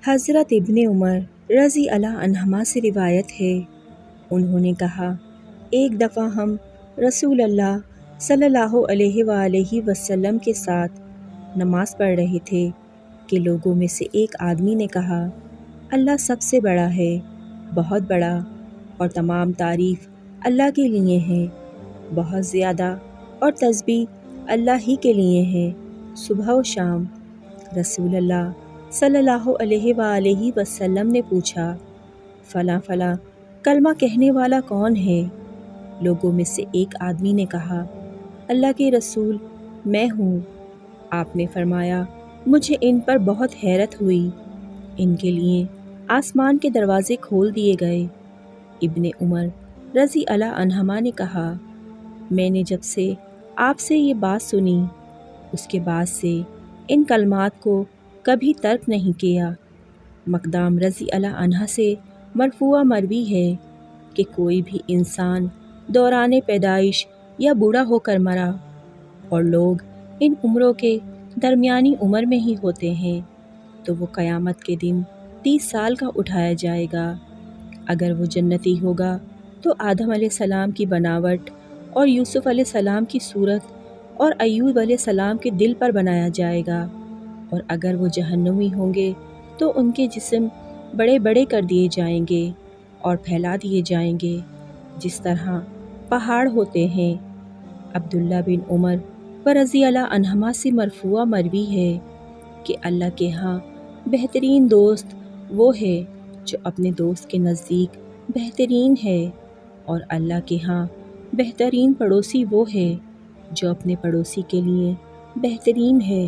حضرت ابن عمر رضی اللہ عنہما سے روایت ہے، انہوں نے کہا، ایک دفعہ ہم رسول اللہ صلی اللہ علیہ وآلہ وسلم کے ساتھ نماز پڑھ رہے تھے کہ لوگوں میں سے ایک آدمی نے کہا، اللہ سب سے بڑا ہے، بہت بڑا، اور تمام تعریف اللہ کے لیے ہیں، بہت زیادہ، اور تسبیح اللہ ہی کے لیے ہے، صبح و شام۔ رسول اللہ صلی اللہ علیہ وآلہ وسلم نے پوچھا، فلاں فلاں کلمہ کہنے والا کون ہے؟ لوگوں میں سے ایک آدمی نے کہا، اللہ کے رسول، میں ہوں۔ آپ نے فرمایا، مجھے ان پر بہت حیرت ہوئی۔ ان کے لیے آسمان کے دروازے کھول دیے گئے۔ ابن عمر رضی اللہ عنہما نے کہا، میں نے جب سے آپ سے یہ بات سنی، اس کے بعد سے ان کلمات کو کبھی ترک نہیں کیا۔ مقدام رضی اللہ عنہ سے مرفوع مروی ہے کہ کوئی بھی انسان دوران پیدائش یا بوڑھا ہو کر مرا اور لوگ ان عمروں کے درمیانی عمر میں ہی ہوتے ہیں تو وہ قیامت کے دن 30 سال کا اٹھایا جائے گا۔ اگر وہ جنتی ہوگا تو آدم علیہ السلام کی بناوٹ اور یوسف علیہ السلام کی صورت اور ایوب علیہ السلام کے دل پر بنایا جائے گا، اور اگر وہ جہنمی ہوں گے تو ان کے جسم بڑے بڑے کر دیے جائیں گے اور پھیلا دیے جائیں گے جس طرح پہاڑ ہوتے ہیں۔ عبداللہ بن عمر رضی اللہ عنہما سے مرفوع مروی ہے کہ اللہ کے ہاں بہترین دوست وہ ہے جو اپنے دوست کے نزدیک بہترین ہے، اور اللہ کے ہاں بہترین پڑوسی وہ ہے جو اپنے پڑوسی کے لیے بہترین ہے۔